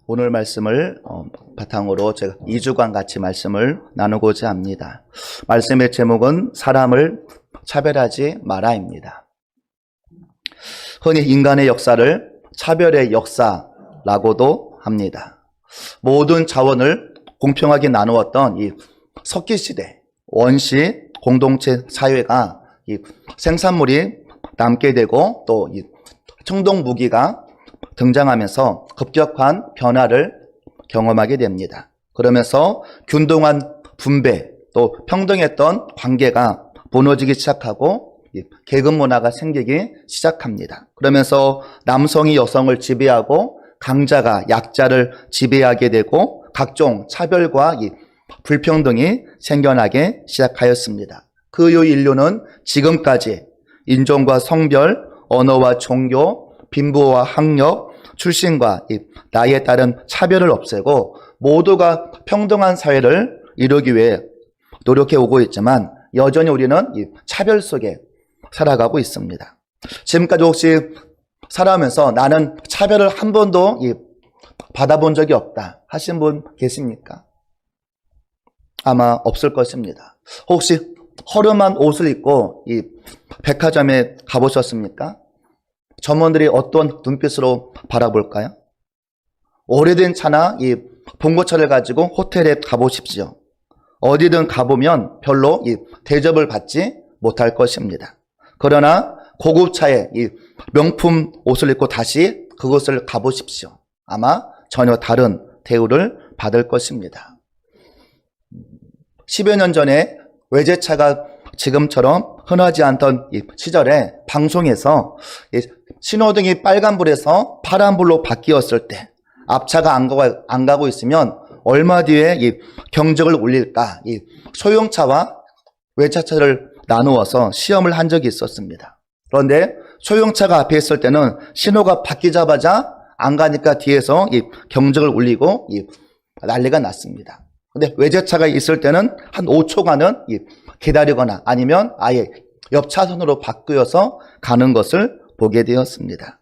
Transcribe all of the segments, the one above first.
오늘 말씀을 바탕으로 제가 2주간 같이 말씀을 나누고자 합니다. 말씀의 제목은 사람을 차별하지 마라입니다. 흔히 인간의 역사를 차별의 역사라고도 합니다. 모든 자원을 공평하게 나누었던 이 석기시대 원시 공동체 사회가 이 생산물이 남게 되고 또 이 청동 무기가 등장하면서 급격한 변화를 경험하게 됩니다. 그러면서 균등한 분배 또 평등했던 관계가 무너지기 시작하고 계급 문화가 생기기 시작합니다. 그러면서 남성이 여성을 지배하고 강자가 약자를 지배하게 되고 각종 차별과 불평등이 생겨나게 시작하였습니다. 그 이후 인류는 지금까지 인종과 성별, 언어와 종교, 빈부와 학력, 출신과 나이에 따른 차별을 없애고 모두가 평등한 사회를 이루기 위해 노력해 오고 있지만 여전히 우리는 이 차별 속에 살아가고 있습니다. 지금까지 혹시 살아오면서 나는 차별을 한 번도 받아본 적이 없다 하신 분 계십니까? 아마 없을 것입니다. 혹시 허름한 옷을 입고 이 백화점에 가보셨습니까? 점원들이 어떤 눈빛으로 바라볼까요? 오래된 차나 이 봉고차를 가지고 호텔에 가보십시오. 어디든 가보면 별로 이 대접을 받지 못할 것입니다. 그러나 고급차에 이 명품 옷을 입고 다시 그곳을 가보십시오. 아마 전혀 다른 대우를 받을 것입니다. 10여 년 전에 외제차가 지금처럼 흔하지 않던 이 시절에 방송에서 신호등이 빨간불에서 파란불로 바뀌었을 때 앞차가 안 가고 있으면 얼마 뒤에 이 경적을 울릴까 이 소형차와 외제차를 나누어서 시험을 한 적이 있었습니다. 그런데 소형차가 앞에 있을 때는 신호가 바뀌자마자 안 가니까 뒤에서 이 경적을 울리고 난리가 났습니다. 근데 외제차가 있을 때는 한 5초간은 기다리거나 아니면 아예 옆 차선으로 바뀌어서 가는 것을 보게 되었습니다.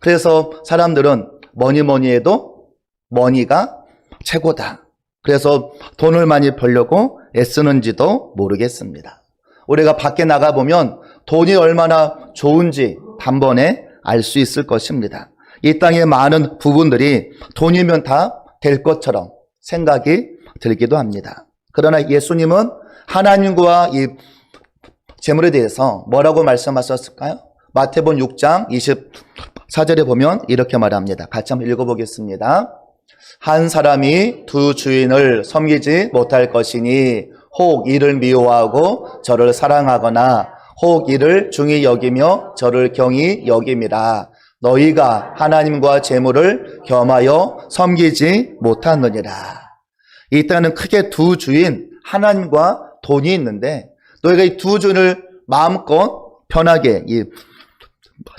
그래서 사람들은 뭐니 해도 머니가 최고다. 그래서 돈을 많이 벌려고 애쓰는지도 모르겠습니다. 우리가 밖에 나가보면 돈이 얼마나 좋은지 단번에 알 수 있을 것입니다. 이 땅의 많은 부분들이 돈이면 다 될 것처럼 생각이 들기도 합니다. 그러나 예수님은 하나님과 이 재물에 대해서 뭐라고 말씀하셨을까요? 마태복음 6장 24절에 보면 이렇게 말합니다. 같이 한번 읽어보겠습니다. 한 사람이 두 주인을 섬기지 못할 것이니 혹 이를 미워하고 저를 사랑하거나 혹 이를 중히 여기며 저를 경히 여김이라. 너희가 하나님과 재물을 겸하여 섬기지 못하느니라. 이 땅은 크게 두 주인 하나님과 돈이 있는데 너희가 이 두 주인을 마음껏 편하게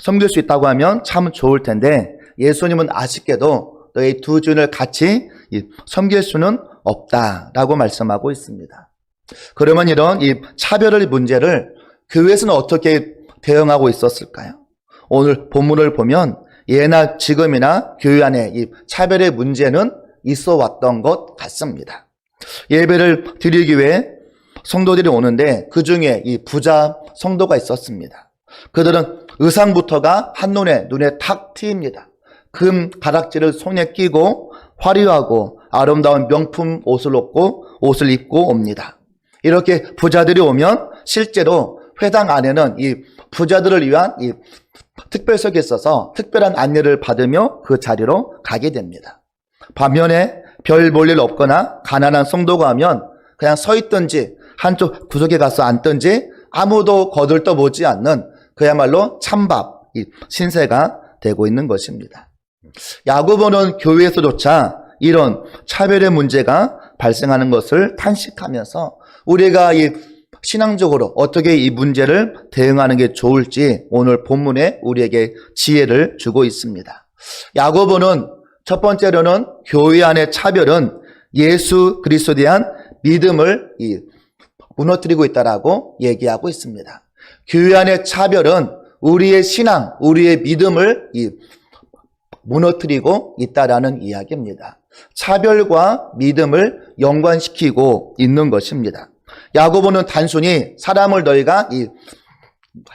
섬길 수 있다고 하면 참 좋을 텐데 예수님은 아쉽게도 너희 두 주인을 같이 섬길 수는 없다라고 말씀하고 있습니다. 그러면 이런 이 차별의 문제를 교회에서는 어떻게 대응하고 있었을까요? 오늘 본문을 보면 예나 지금이나 교회 안에 이 차별의 문제는 있어 왔던 것 같습니다. 예배를 드리기 위해 성도들이 오는데 그 중에 이 부자 성도가 있었습니다. 그들은 의상부터가 한눈에 눈에 탁 튑니다. 금 가락지를 손에 끼고 화려하고 아름다운 명품 옷을 입고 옵니다. 이렇게 부자들이 오면 실제로 회당 안에는 이 부자들을 위한 이 특별석이 있어서 특별한 안내를 받으며 그 자리로 가게 됩니다. 반면에 별 볼 일 없거나 가난한 성도가 하면 그냥 서 있든지 한쪽 구석에 가서 앉든지 아무도 거들떠보지 않는 그야말로 찬밥, 신세가 되고 있는 것입니다. 야고보는 교회에서조차 이런 차별의 문제가 발생하는 것을 탄식하면서 우리가 신앙적으로 어떻게 이 문제를 대응하는 게 좋을지 오늘 본문에 우리에게 지혜를 주고 있습니다. 야고보는 첫 번째로는 교회 안의 차별은 예수 그리스도에 대한 믿음을 무너뜨리고 있다라고 얘기하고 있습니다. 교회 안의 차별은 우리의 신앙, 우리의 믿음을 무너뜨리고 있다라는 이야기입니다. 차별과 믿음을 연관시키고 있는 것입니다. 야고보는 단순히 사람을 너희가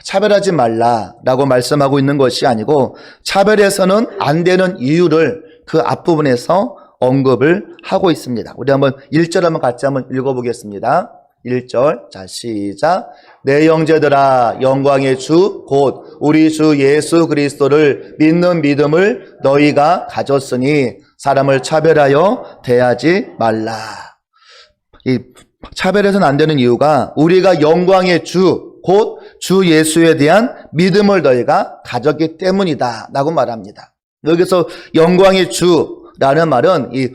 차별하지 말라라고 말씀하고 있는 것이 아니고 차별해서는 안 되는 이유를 그 앞부분에서 언급을 하고 있습니다. 우리 한번 1절 한번 같이 한번 읽어보겠습니다. 1절, 자 시작. 내 형제들아 영광의 주 곧 우리 주 예수 그리스도를 믿는 믿음을 너희가 가졌으니 사람을 차별하여 대하지 말라. 이 차별해서는 안 되는 이유가 우리가 영광의 주 곧 주 예수에 대한 믿음을 너희가 가졌기 때문이다 라고 말합니다. 여기서 영광의 주라는 말은 이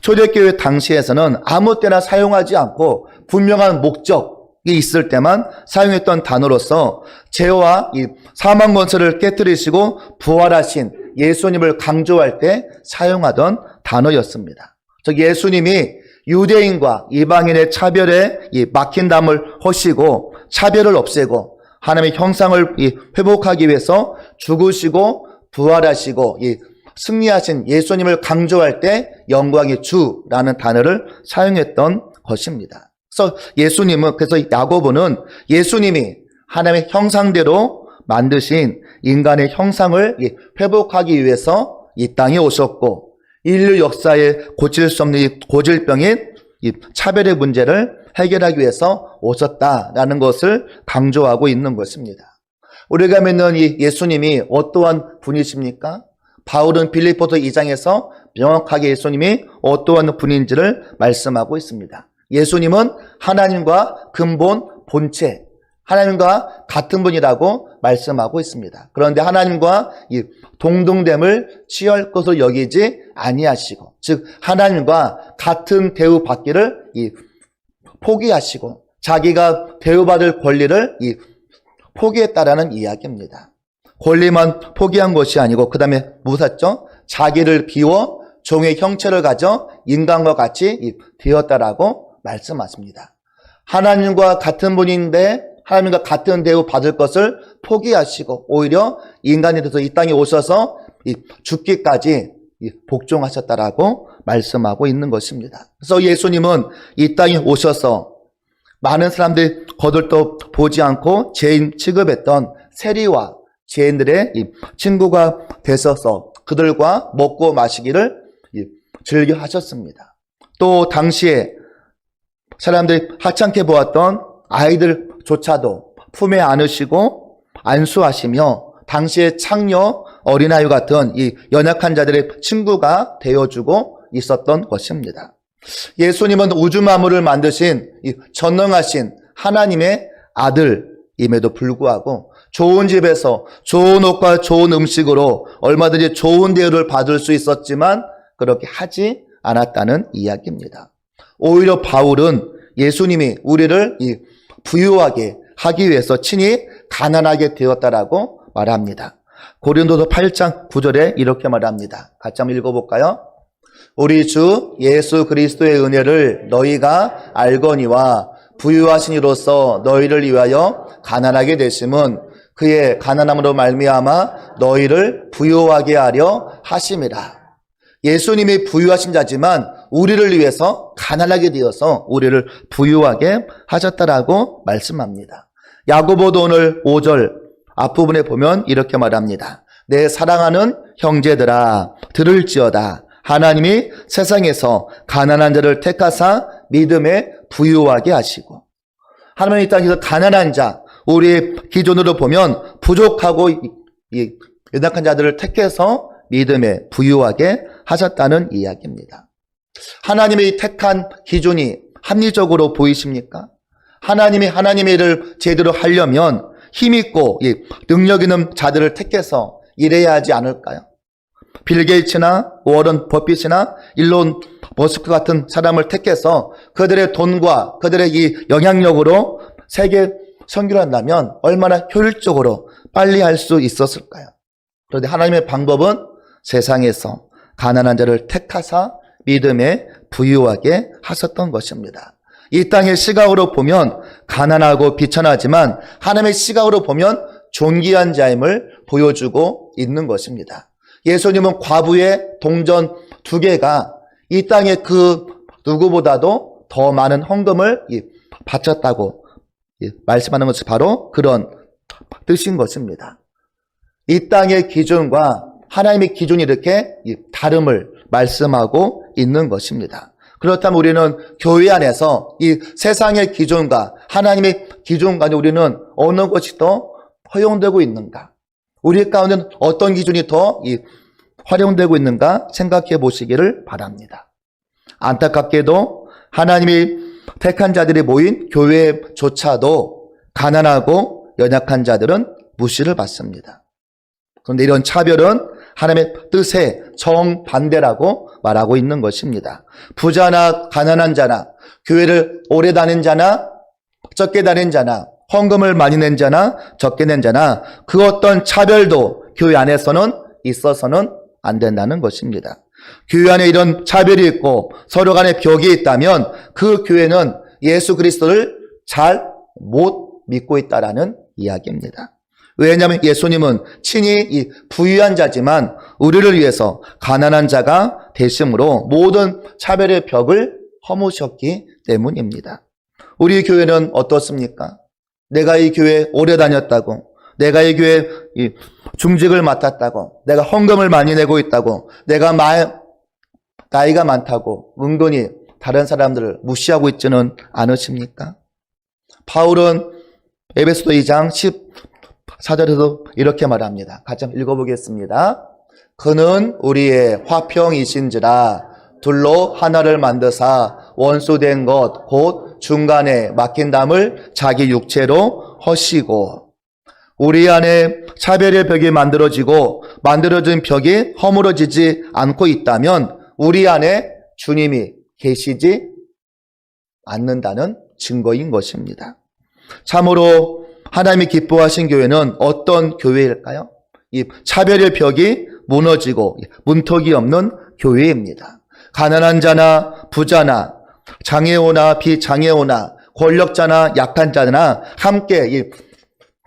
초대교회 당시에서는 아무 때나 사용하지 않고 분명한 목적이 있을 때만 사용했던 단어로서 죄와 이 사망 권세를 깨뜨리시고 부활하신 예수님을 강조할 때 사용하던 단어였습니다. 즉 예수님이 유대인과 이방인의 차별에 막힌 담을 허시고 차별을 없애고 하나님의 형상을 회복하기 위해서 죽으시고 부활하시고 승리하신 예수님을 강조할 때 영광의 주라는 단어를 사용했던 것입니다. 그래서 그래서 야고보는 예수님이 하나님의 형상대로 만드신 인간의 형상을 회복하기 위해서 이 땅에 오셨고 인류 역사에 고칠 수 없는 이 고질병인 이 차별의 문제를 해결하기 위해서 오셨다라는 것을 강조하고 있는 것입니다. 우리가 믿는 이 예수님이 어떠한 분이십니까? 바울은 빌립보서 2장에서 명확하게 예수님이 어떠한 분인지를 말씀하고 있습니다. 예수님은 하나님과 근본 본체, 하나님과 같은 분이라고 말씀하고 있습니다. 그런데 하나님과 이 동등됨을 취할 것으로 여기지 아니하시고, 즉 하나님과 같은 대우받기를 포기하시고 자기가 대우받을 권리를 포기했다라는 이야기입니다. 권리만 포기한 것이 아니고 그 다음에 무엇했죠? 자기를 비워 종의 형체를 가져 인간과 같이 되었다라고 말씀하십니다. 하나님과 같은 분인데 하나님과 같은 대우 받을 것을 포기하시고 오히려 인간이 돼서 이 땅에 오셔서 죽기까지 복종하셨다라고 말씀하고 있는 것입니다. 그래서 예수님은 이 땅에 오셔서 많은 사람들이 거들떠 보지 않고 죄인 취급했던 세리와 죄인들의 친구가 되셔서 그들과 먹고 마시기를 즐겨 하셨습니다. 또 당시에 사람들이 하찮게 보았던 아이들조차도 품에 안으시고 안수하시며 당시의 창녀, 어린아이 같은 이 연약한 자들의 친구가 되어주고 있었던 것입니다. 예수님은 우주 만물을 만드신 이 전능하신 하나님의 아들임에도 불구하고 좋은 집에서 좋은 옷과 좋은 음식으로 얼마든지 좋은 대우를 받을 수 있었지만 그렇게 하지 않았다는 이야기입니다. 오히려 바울은 예수님이 우리를 부유하게 하기 위해서 친히 가난하게 되었다라고 말합니다. 고린도서 8장 9절에 이렇게 말합니다. 같이 한번 읽어볼까요? 우리 주 예수 그리스도의 은혜를 너희가 알거니와 부유하신 이로써 너희를 위하여 가난하게 되심은 그의 가난함으로 말미암아 너희를 부유하게 하려 하심이라. 예수님이 부유하신 자지만 우리를 위해서 가난하게 되어서 우리를 부유하게 하셨다라고 말씀합니다. 야고보도 오늘 5절 앞부분에 보면 이렇게 말합니다. 내 사랑하는 형제들아 들을지어다. 하나님이 세상에서 가난한 자를 택하사 믿음에 부유하게 하시고, 하나님이 이 땅에서 가난한 자, 우리의 기준으로 보면 부족하고 연약한 자들을 택해서 믿음에 부유하게 하셨다는 이야기입니다. 하나님의 택한 기준이 합리적으로 보이십니까? 하나님이 하나님의 일을 제대로 하려면 힘있고 능력 있는 자들을 택해서 일해야 하지 않을까요? 빌 게이츠나 워런 버핏이나 일론 머스크 같은 사람을 택해서 그들의 돈과 그들의 이 영향력으로 세계 선교를 한다면 얼마나 효율적으로 빨리 할 수 있었을까요? 그런데 하나님의 방법은 세상에서 가난한 자를 택하사 믿음에 부유하게 하셨던 것입니다. 이 땅의 시각으로 보면 가난하고 비천하지만 하나님의 시각으로 보면 존귀한 자임을 보여주고 있는 것입니다. 예수님은 과부의 동전 2개가 이 땅에 그 누구보다도 더 많은 헌금을 바쳤다고 말씀하는 것이 바로 그런 뜻인 것입니다. 이 땅의 기준과 하나님의 기준이 이렇게 다름을 말씀하고 있는 것입니다. 그렇다면 우리는 교회 안에서 이 세상의 기준과 하나님의 기준 간에 우리는 어느 것이 더 허용되고 있는가? 우리 가운데는 어떤 기준이 더 활용되고 있는가 생각해 보시기를 바랍니다. 안타깝게도 하나님이 택한 자들이 모인 교회조차도 가난하고 연약한 자들은 무시를 받습니다. 그런데 이런 차별은 하나님의 뜻의 정반대라고 말하고 있는 것입니다. 부자나 가난한 자나 교회를 오래 다닌 자나 적게 다닌 자나 헌금을 많이 낸 자나 적게 낸 자나 그 어떤 차별도 교회 안에서는 있어서는 안 된다는 것입니다. 교회 안에 이런 차별이 있고 서로 간에 벽이 있다면 그 교회는 예수 그리스도를 잘 못 믿고 있다라는 이야기입니다. 왜냐하면 예수님은 친히 이 부유한 자지만 우리를 위해서 가난한 자가 되심으로 모든 차별의 벽을 허무셨기 때문입니다. 우리 교회는 어떻습니까? 내가 이 교회에 오래 다녔다고, 내가 이 교회에 중직을 맡았다고, 내가 헌금을 많이 내고 있다고, 내가 나이가 많다고 은근히 다른 사람들을 무시하고 있지는 않으십니까? 바울은 에베소서 2장 14절에도 이렇게 말합니다. 같이 한번 읽어보겠습니다. 그는 우리의 화평이신지라 둘로 하나를 만드사 원수된 것 곧 중간에 막힌 담을 자기 육체로 허시고 우리 안에 차별의 벽이 만들어진 벽이 허물어지지 않고 있다면 우리 안에 주님이 계시지 않는다는 증거인 것입니다. 참으로 하나님이 기뻐하신 교회는 어떤 교회일까요? 이 차별의 벽이 무너지고 문턱이 없는 교회입니다. 가난한 자나 부자나 장애우나 비장애우나 권력자나 약한 자나 함께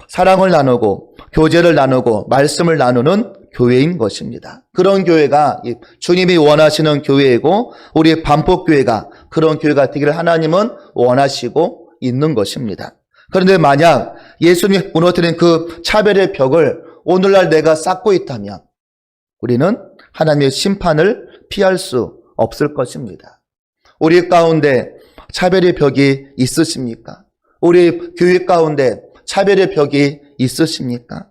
사랑을 나누고 교제를 나누고 말씀을 나누는 교회인 것입니다. 그런 교회가 주님이 원하시는 교회이고 우리 반복교회가 그런 교회가 되기를 하나님은 원하시고 있는 것입니다. 그런데 만약 예수님이 무너뜨린 그 차별의 벽을 오늘날 내가 쌓고 있다면 우리는 하나님의 심판을 피할 수 없을 것입니다. 우리 가운데 차별의 벽이 있으십니까? 우리 교회 가운데 차별의 벽이 있으십니까?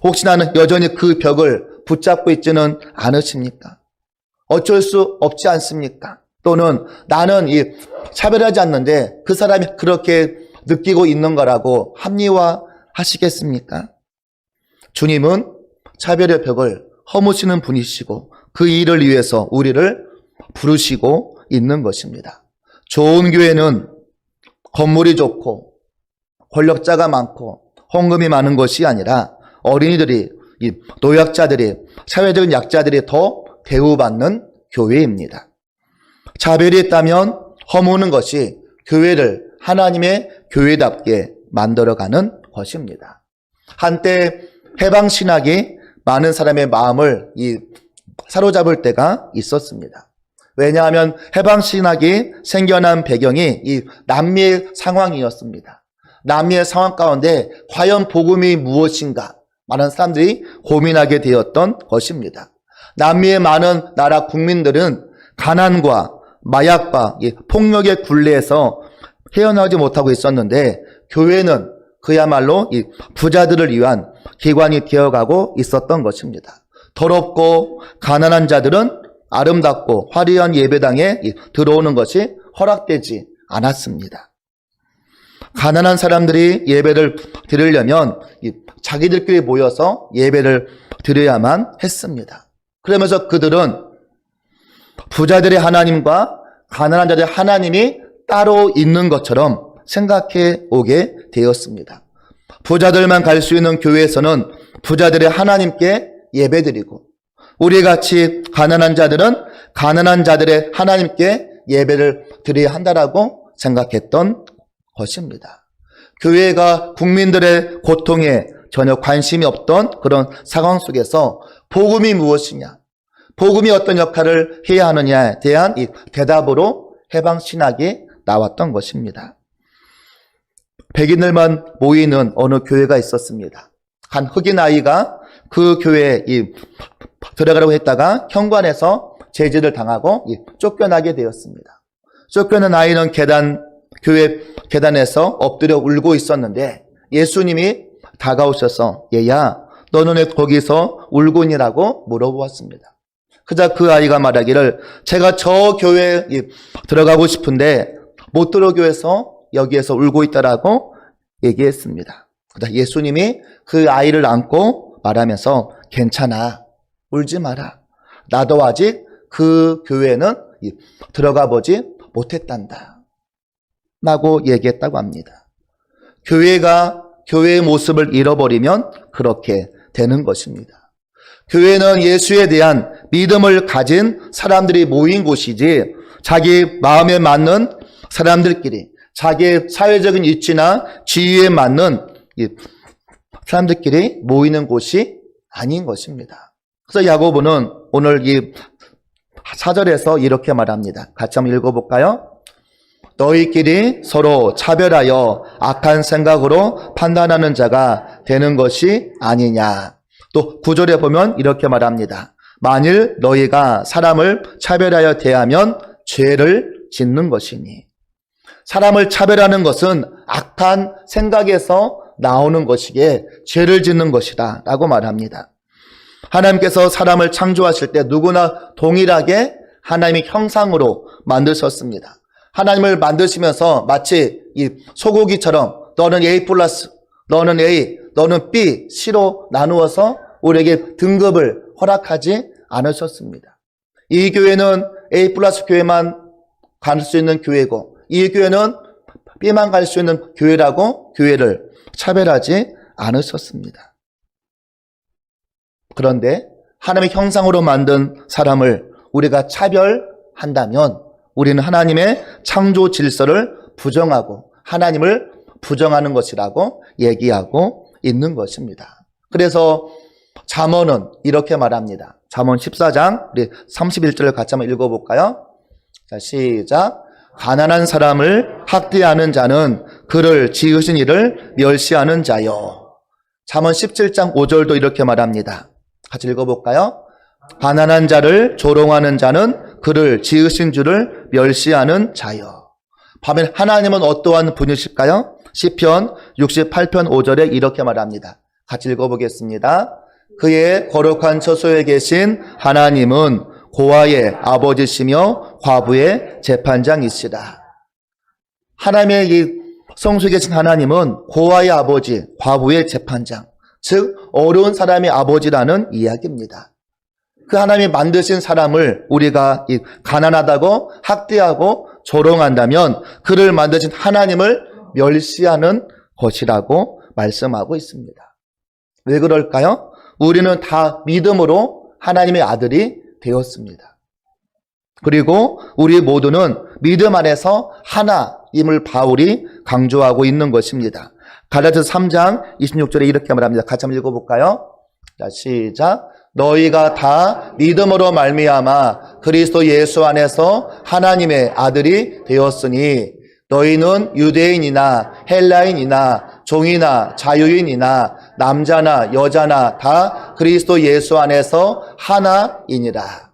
혹시 나는 여전히 그 벽을 붙잡고 있지는 않으십니까? 어쩔 수 없지 않습니까? 또는 나는 차별하지 않는데 그 사람이 그렇게 느끼고 있는 거라고 합리화하시겠습니까? 주님은 차별의 벽을 허무시는 분이시고 그 일을 위해서 우리를 부르시고 있는 것입니다. 좋은 교회는 건물이 좋고 권력자가 많고 헌금이 많은 것이 아니라 어린이들이 노약자들이 사회적인 약자들이 더 대우받는 교회입니다. 차별이 있다면 허무는 것이 교회를 하나님의 교회답게 만들어가는 것입니다. 한때 해방신학이 많은 사람의 마음을 사로잡을 때가 있었습니다. 왜냐하면 해방신학이 생겨난 배경이 이 남미의 상황이었습니다. 남미의 상황 가운데 과연 복음이 무엇인가 많은 사람들이 고민하게 되었던 것입니다. 남미의 많은 나라 국민들은 가난과 마약과 폭력의 굴레에서 헤어나오지 못하고 있었는데 교회는 그야말로 이 부자들을 위한 기관이 되어가고 있었던 것입니다. 더럽고 가난한 자들은 아름답고 화려한 예배당에 들어오는 것이 허락되지 않았습니다. 가난한 사람들이 예배를 드리려면 자기들끼리 모여서 예배를 드려야만 했습니다. 그러면서 그들은 부자들의 하나님과 가난한 자들의 하나님이 따로 있는 것처럼 생각해 오게 되었습니다. 부자들만 갈 수 있는 교회에서는 부자들의 하나님께 예배드리고 우리같이 가난한 자들은 가난한 자들의 하나님께 예배를 드려야 한다라고 생각했던 것입니다. 교회가 국민들의 고통에 전혀 관심이 없던 그런 상황 속에서 복음이 무엇이냐? 복음이 어떤 역할을 해야 하느냐에 대한 이 대답으로 해방신학이 나왔던 것입니다. 백인들만 모이는 어느 교회가 있었습니다. 한 흑인 아이가 그 교회에 들어가려고 했다가 현관에서 제지를 당하고 쫓겨나게 되었습니다. 쫓겨난 아이는 교회 계단에서 엎드려 울고 있었는데 예수님이 다가오셔서 얘야 너는 왜 거기서 울고 있니라고 물어보았습니다. 그자 그 아이가 말하기를 제가 저 교회에 들어가고 싶은데 못 들어오게 해서 여기에서 울고 있다라고 얘기했습니다. 그다 예수님이 그 아이를 안고 말하면서 괜찮아 울지 마라. 나도 아직 그 교회는 들어가 보지 못했단다 라고 얘기했다고 합니다. 교회가 교회의 모습을 잃어버리면 그렇게 되는 것입니다. 교회는 예수에 대한 믿음을 가진 사람들이 모인 곳이지 자기 마음에 맞는 사람들끼리 자기의 사회적인 위치나 지위에 맞는 사람들끼리 모이는 곳이 아닌 것입니다. 그래서 야고보는 오늘 이 4절에서 이렇게 말합니다. 같이 한번 읽어볼까요? 너희끼리 서로 차별하여 악한 생각으로 판단하는 자가 되는 것이 아니냐. 또 9절에 보면 이렇게 말합니다. 만일 너희가 사람을 차별하여 대하면 죄를 짓는 것이니. 사람을 차별하는 것은 악한 생각에서 나오는 것이기에 죄를 짓는 것이다 라고 말합니다. 하나님께서 사람을 창조하실 때 누구나 동일하게 하나님의 형상으로 만드셨습니다. 하나님을 만드시면서 마치 이 소고기처럼 너는 A+, 너는 A, 너는 B, C로 나누어서 우리에게 등급을 허락하지 않으셨습니다. 이 교회는 A+ 교회만 갈 수 있는 교회고 이 교회는 B만 갈 수 있는 교회라고 교회를 차별하지 않으셨습니다. 그런데 하나님의 형상으로 만든 사람을 우리가 차별한다면 우리는 하나님의 창조 질서를 부정하고 하나님을 부정하는 것이라고 얘기하고 있는 것입니다. 그래서 잠언은 이렇게 말합니다. 잠언 14장 우리 31절을 같이 한번 읽어볼까요? 자, 시작. 가난한 사람을 학대하는 자는 그를 지으신 이를 멸시하는 자요. 잠언 17장 5절도 이렇게 말합니다. 같이 읽어볼까요? 가난한 자를 조롱하는 자는 그를 지으신 줄을 멸시하는 자요. 반면 하나님은 어떠한 분이실까요? 시편 68편 5절에 이렇게 말합니다. 같이 읽어보겠습니다. 그의 거룩한 처소에 계신 하나님은 고아의 아버지시며 과부의 재판장이시다. 하나님의 이 성소에 계신 하나님은 고아의 아버지, 과부의 재판장, 즉 어려운 사람의 아버지라는 이야기입니다. 그 하나님이 만드신 사람을 우리가 가난하다고 학대하고 조롱한다면 그를 만드신 하나님을 멸시하는 것이라고 말씀하고 있습니다. 왜 그럴까요? 우리는 다 믿음으로 하나님의 아들이 되었습니다. 그리고 우리 모두는 믿음 안에서 하나임을 바울이 강조하고 있는 것입니다. 갈라디아서 3장 26절에 이렇게 말합니다. 같이 한번 읽어볼까요? 자, 시작. 너희가 다 믿음으로 말미암아 그리스도 예수 안에서 하나님의 아들이 되었으니 너희는 유대인이나 헬라인이나 종이나 자유인이나 남자나 여자나 다 그리스도 예수 안에서 하나이니라.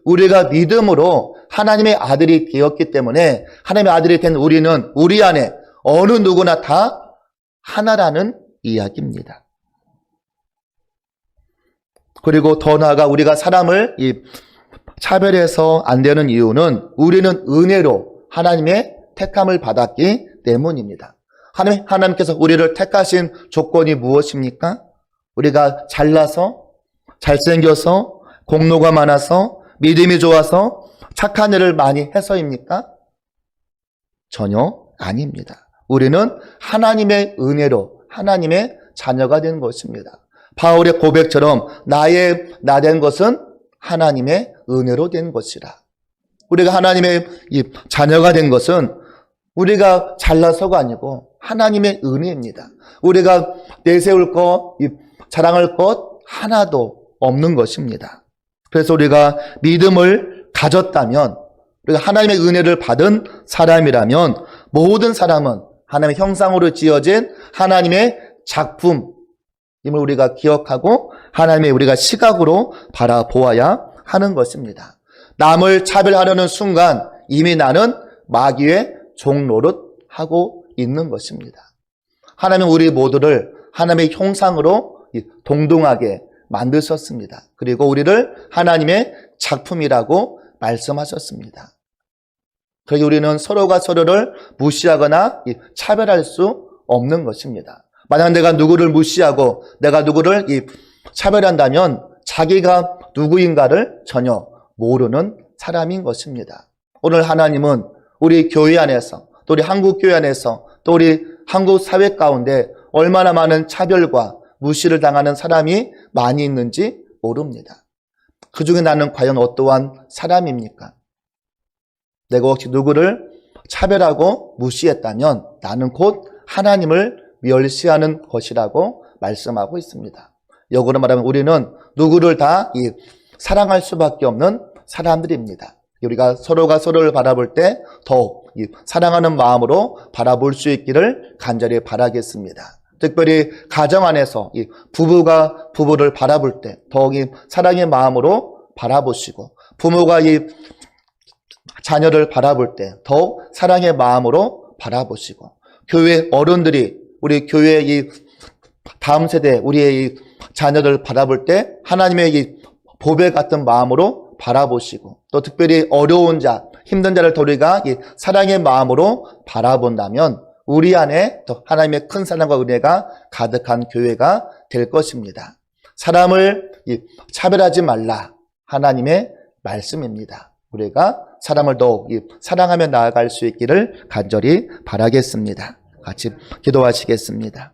우리가 믿음으로 하나님의 아들이 되었기 때문에 하나님의 아들이 된 우리는 우리 안에 어느 누구나 다 하나라는 이야기입니다. 그리고 더 나아가 우리가 사람을 차별해서 안 되는 이유는 우리는 은혜로 하나님의 택함을 받았기 때문입니다. 하나님께서 우리를 택하신 조건이 무엇입니까? 우리가 잘나서, 잘생겨서, 공로가 많아서, 믿음이 좋아서, 착한 일을 많이 해서입니까? 전혀 아닙니다. 우리는 하나님의 은혜로 하나님의 자녀가 된 것입니다. 바울의 고백처럼 나 된 것은 하나님의 은혜로 된 것이라. 우리가 하나님의 자녀가 된 것은 우리가 잘나서가 아니고 하나님의 은혜입니다. 우리가 내세울 것, 자랑할 것 하나도 없는 것입니다. 그래서 우리가 믿음을 가졌다면, 우리가 하나님의 은혜를 받은 사람이라면 모든 사람은 하나님의 형상으로 지어진 하나님의 작품임을 우리가 기억하고 하나님의 우리가 시각으로 바라보아야 하는 것입니다. 남을 차별하려는 순간 이미 나는 마귀의 종노릇 하고 있는 것입니다. 하나님은 우리 모두를 하나님의 형상으로 동등하게 만드셨습니다. 그리고 우리를 하나님의 작품이라고 말씀하셨습니다. 그러기 우리는 서로가 서로를 무시하거나 차별할 수 없는 것입니다. 만약 내가 누구를 무시하고 내가 누구를 차별한다면 자기가 누구인가를 전혀 모르는 사람인 것입니다. 오늘 하나님은 우리 교회 안에서, 또 우리 한국 교회 안에서, 또 우리 한국 사회 가운데 얼마나 많은 차별과 무시를 당하는 사람이 많이 있는지 모릅니다. 그 중에 나는 과연 어떠한 사람입니까? 내가 혹시 누구를 차별하고 무시했다면 나는 곧 하나님을 멸시하는 것이라고 말씀하고 있습니다. 역으로 말하면 우리는 누구를 다 사랑할 수밖에 없는 사람들입니다. 우리가 서로가 서로를 바라볼 때 더욱 사랑하는 마음으로 바라볼 수 있기를 간절히 바라겠습니다. 특별히 가정 안에서 부부가 부부를 바라볼 때 더욱 사랑의 마음으로 바라보시고, 부모가 자녀를 바라볼 때 더욱 사랑의 마음으로 바라보시고, 교회 어른들이 우리 교회의 다음 세대 우리의 자녀들 바라볼 때 하나님의 보배 같은 마음으로 바라보시고, 또 특별히 어려운 자, 힘든 자를 우리가 사랑의 마음으로 바라본다면 우리 안에 또 하나님의 큰 사랑과 은혜가 가득한 교회가 될 것입니다. 사람을 차별하지 말라, 하나님의 말씀입니다. 우리가 사람을 더욱 사랑하며 나아갈 수 있기를 간절히 바라겠습니다. 같이 기도하시겠습니다.